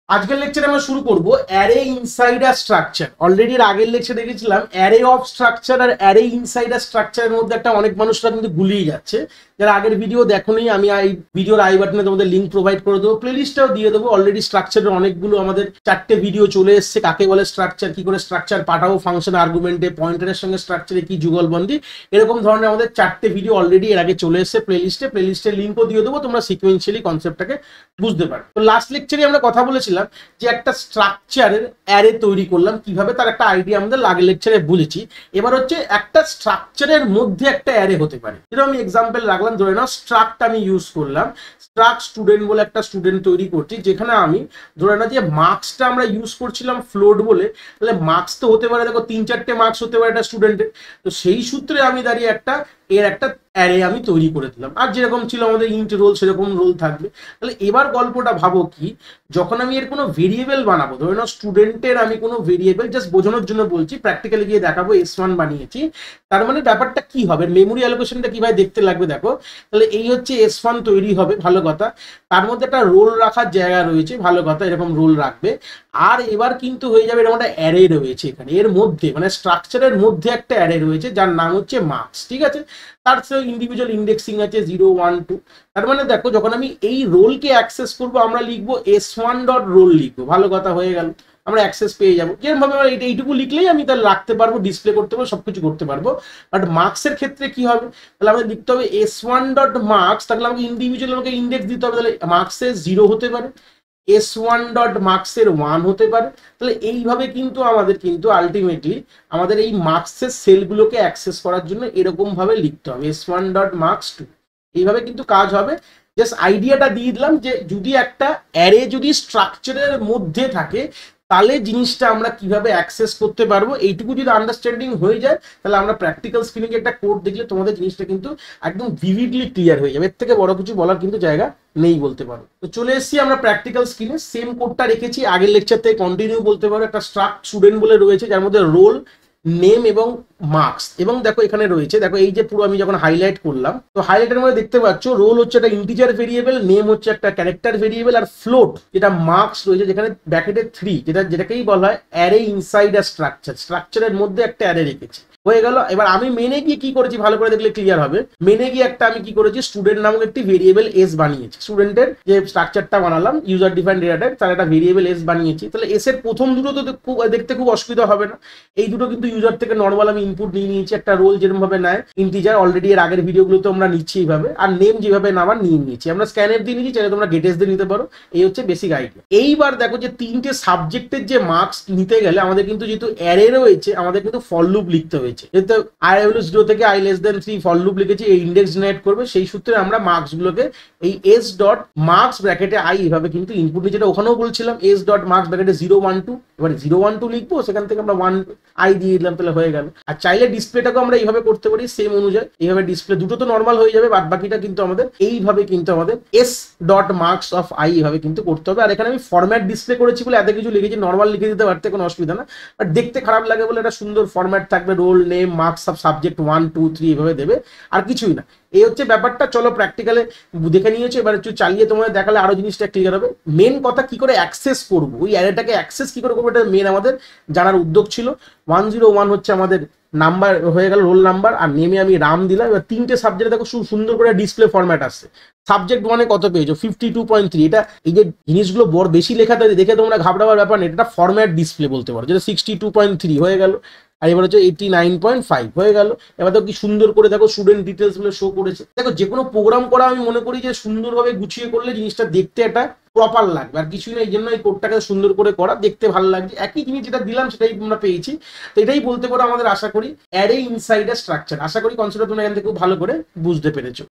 আজকের লেকচারে আমরা শুরু করব অ্যারে ইনসাইডার স্ট্রাকচার। অলরেডি এর আগের লেকচারে দেখেছিলাম অ্যারে অফ স্ট্রাকচার আর অ্যারে ইনসাইডার স্ট্রাকচারের মধ্যে একটা অনেক মানুষরা কিন্তু গুলিয়ে যাচ্ছে। যারা আগের ভিডিও দেখোনি, আমি এই ভিডিওর আই বাটনে তোমাদের লিঙ্ক প্রোভাইড করে দেবো, প্লেলিস্টটাও দিয়ে দেবো। অলরেডি স্ট্রাকচারের অনেকগুলো আমাদের 4টে ভিডিও চলে এসছে। কাকে বলে স্ট্রাকচার, কি করে স্ট্রাকচার পাঠাবো ফাংশন আর্গুমেন্টে, পয়েন্টারের সঙ্গে স্ট্রাকচারে কি যুগলবন্দি, এরকম ধরনের আমাদের 4টে ভিডিও অলরেডি এর আগে চলে এসছে প্লেলিস্টের লিঙ্কও দিয়ে দেবো, তোমরা সিকুয়েন্সিয়ালি কনসেপ্টটাকে বুঝতে পারো। তো লাস্ট লেকচারে আমরা কথা বলেছিলাম যে একটা স্ট্রাকচারের অ্যারে তৈরি করলাম কিভাবে, তার একটা আইডিয়া আমাদের আগের লেকচারে বলেছি। এবার হচ্ছে একটা স্ট্রাকচারের মধ্যে একটা অ্যারে হতে পারে। যেটা আমি এক্সাম্পল রাখলাম, ধরে নাও স্ট্রাক্ট আমি ইউজ করলাম, স্ট্রাক্ট স্টুডেন্ট বলে একটা স্টুডেন্ট তৈরি করছি, যেখানে আমি ধরে নাও যে মার্কসটা আমরা ইউজ করছিলাম ফ্লোট বলে, তাহলে মার্কস তো হতে পারে, দেখো 3-4টে মার্কস হতে পারে একটা স্টুডেন্টের। তো সেই সূত্রে আমি দাঁড়িয়ে একটা অ্যারে আমি তৈরি করে দিলাম, আর যেরকম ছিল আমাদের ইন্ট রোল সেরকম রোল থাকবে। তাহলে এবার গল্পটা ভাবো কি, যখন আমি এর কোনো ভেরিয়েবল বানাবো, ধরে নাও স্টুডেন্টের আমি কোনো ভেরিয়েবল, জাস্ট বোঝানোর জন্য বলছি, প্র্যাকটিক্যালি গিয়ে দেখাবো S1 বানিয়েছি, তার মানে ব্যাপারটা কি হবে, মেমোরি অ্যালোকেশনটা কিভাবে দেখতে লাগবে দেখো। তাহলে এই হচ্ছে S1 তৈরি হবে, ভালো কথা। তার মধ্যে একটা রোল রাখার জায়গা রয়েছে, ভালো কথা, এরকম রোল রাখবে। আর এবার কিন্তু হয়ে যাবে এরকম একটা অ্যারে রয়েছে এখানে, এর মধ্যে মানে স্ট্রাকচারের মধ্যে একটা অ্যারে রয়েছে যার নাম হচ্ছে মার্কস, ঠিক আছে। তার সাথে ইন্ডিভিজুয়াল ইন্ডেক্সিং আছে 0, 1, 2। তার মানে দেখো, যখন আমি এই রোলকে অ্যাক্সেস করবো, আমরা লিখবো S1 ডট রোল লিখবো, ভালো কথা, হয়ে গেল, আমরা অ্যাক্সেস পেয়ে যাবো। যেরকম ভাবে আমরা এইটুকু লিখলেই আমি তাহলে রাখতে পারবো, ডিসপ্লে করতে পারবো, সবকিছু করতে পারবো। বাট মার্কসের ক্ষেত্রে কি হবে, তাহলে আমাদের লিখতে হবে S1 ডট মার্কস, তাহলে আমাকে ইন্ডিভিজুয়াল আমাকে ইন্ডেক্স দিতে হবে, তাহলে মার্কসের 0 হতে পারে, S1 ডট মার্কসের 1 হতে পারে। তাহলে এইভাবে কিন্তু আমাদের কিন্তু আলটিমেটলি আমাদের এই মার্কসের সেলগুলোকে অ্যাক্সেস করার জন্য এরকম ভাবে লিখতে হবে S1 ডট মার্কস 2। এইভাবে কিন্তু কাজ হবে। জাস্ট আইডিয়াটা দিয়ে দিলাম যে যদি একটা অ্যারে যদি স্ট্রাকচারের মধ্যে থাকে, তাহলে জিনিসটা আমরা কিভাবে অ্যাক্সেস করতে পারবো, এইটুকু যদি আন্ডারস্ট্যান্ডিং হয়ে যায়, তাহলে আমরা প্র্যাকটিক্যাল স্ক্রিনে একটা কোড দেখলে তোমাদের জিনিসটা কিন্তু একদম ভিভিডলি ক্লিয়ার হয়ে যাবে। এর থেকে বড় কিছু বলার কিন্তু জায়গা নেই বলতে পারো। তো চলে এসেছি আমরা প্র্যাকটিক্যাল স্ক্রিনে, সেম কোডটা রেখেছি, আগের লেকচার থেকে কন্টিনিউ বলতে পারো। একটা স্ট্রাক্ট স্টুডেন্ট বলে রয়েছে, যার মধ্যে রোল, নেম এবং মার্কস, এবং দেখো এখানে রয়েছে, দেখো এই যে পুরো আমি যখন হাইলাইট করলাম, তো হাইলাইটের মধ্যে দেখতে পাচ্ছ রোল হচ্ছে একটা ইন্টিজার ভেরিয়েবল, নেম হচ্ছে একটা ক্যারেক্টার ভেরিয়েবল, আর ফ্লোট যেটা মার্কস রয়েছে যেখানে ব্র্যাকেটে 3, যেটাকেই বলা হয় অ্যারে ইনসাইড আ স্ট্রাকচার। স্ট্রাকচারের মধ্যে একটা অ্যারে রেখেছি, হয়ে গেল। এবার আমি মেনে গিয়ে কি করেছি, ভালো করে দেখলে ক্লিয়ার হবে। মেনে গিয়ে একটা আমি কি করেছি, স্টুডেন্ট নামক একটি ভেরিয়েবল এস বানিয়েছি। স্টুডেন্টের যে স্ট্রাকচারটা বানালাম ইউজার ডিফাইন্ড ডেটা টাইপ, তার একটা ভেরিয়েবল এস বানিয়েছি। তাহলে এস এর প্রথম দুটো তো দেখতে খুব অসুবিধা হবে না, এই দুটো কিন্তু ইউজার থেকে নর্মাল আমি ইনপুট নিয়ে নিয়েছি। একটা রোল যেরকম ভাবে নেয় ইন্টিজার, অলরেডি এর আগের ভিডিওগুলোতে আমরা নিচ্ছি এইভাবে, আর নেম যেভাবে নামার নিয়ে নিয়েছি, আমরা স্ক্যানএফ দিয়ে নিয়েছি, চাইলে তোমরা গেটেস দিয়ে নিতে পারো। এই হচ্ছে বেসিক আইডিয়া। এইবার দেখো যে 3টে সাবজেক্টের যে মার্কস নিতে গেলে আমাদের কিন্তু যেহেতু অ্যারে রয়েছে, আমাদের কিন্তু ফর লুপ লিখতে হয়েছে। যেহেতু i হলো 0 থেকে i less than 3 for loop লিখেছি, এই ইন্ডেক্স জেনারেট করবে, সেই সূত্রে আমরা মার্কস গুলোকে এই s ডট মার্কস ব্র্যাকেটে i এভাবে কিন্তু ইনপুট নিয়ে, যেটা ওখানেও বলছিলাম s ডট মার্কস ব্র্যাকেটে 0, 1, 2, এবার 0, 1, 2 লিখবো, সেখান থেকে আমরা 1 i দিয়ে দিলাম, তাহলে হয়ে গেল। আর চাইলে ডিসপ্লেটাকেও আমরা এইভাবে করতে পারি, সেম অনুযায়ী এইভাবে ডিসপ্লে দুটো তো নর্মাল হয়ে যাবে, বাদ বাকিটা কিন্তু আমাদের এইভাবে কিন্তু আমাদের s dot marks of i এভাবে কিন্তু করতে হবে। আর এখানে আমি ফরম্যাট ডিসপ্লে করেছি বলে এত কিছু লিখেছি, নর্মাল লিখে দিতে পারতে কোনো অসুবিধা না, বাট দেখতে খারাপ লাগে বলে একটা সুন্দর ফরম্যাট থাকবে, রোল, নেম, মার্কস সব সাবজেক্ট 1, 2, 3 এভাবে দেবে, আর কিছুই না। এই হচ্ছে ব্যাপারটা। চলো প্র্যাকটিক্যালে দেখে নিয়েছো, এবার একটু চালিয়ে তোমাদের দেখালে আরো জিনিসটা ক্লিয়ার হবে। মেন কথা কি করে অ্যাক্সেস করবো, ওই অ্যারেটাকে অ্যাক্সেস কি করে করবো, এটা মেন আমাদের জানার উদ্যোগ ছিল। 101 হচ্ছে আমাদের নাম্বার হয়ে গেল, রোল নাম্বার, আর নেমে আমি রাম দিলাম। এবার 3টে সাবজেক্টে দেখো সুন্দর করে ডিসপ্লে ফরম্যাট আসছে। সাবজেক্ট 1-এ কত পেয়েছো, 52.3। এটা এই যে জিনিসগুলো বড় বেশি লেখা দেখে তোমরা ঘাবড়াবার ব্যাপার নেই, এটা ফরম্যাট ডিসপ্লে বলতে পারো, যেটা 62.3 হয়ে গেল। আর এবার হচ্ছে 89.5 হয়ে গেল। এবার দেখো কি সুন্দর করে দেখো স্টুডেন্ট ডিটেলস গুলো শো করেছে। দেখো যে কোনো প্রোগ্রাম করা আমি মনে করি যে সুন্দরভাবে গুছিয়ে করলে জিনিসটা দেখতে একটা প্রপার লাগবে, আর কিছুই না। এই জন্য এই কোডটাকে সুন্দর করে করা, দেখতে ভালো লাগছে। একই জিনিস যেটা দিলাম সেটাই তোমরা পেয়েছি। তো এটাই বলতে পারো আমাদের, আশা করি, অ্যারে ইনসাইড আ স্ট্রাকচার। আশা করি কনসেপ্টটা তোমরা এখান থেকে খুব ভালো করে বুঝতে পেরেছো।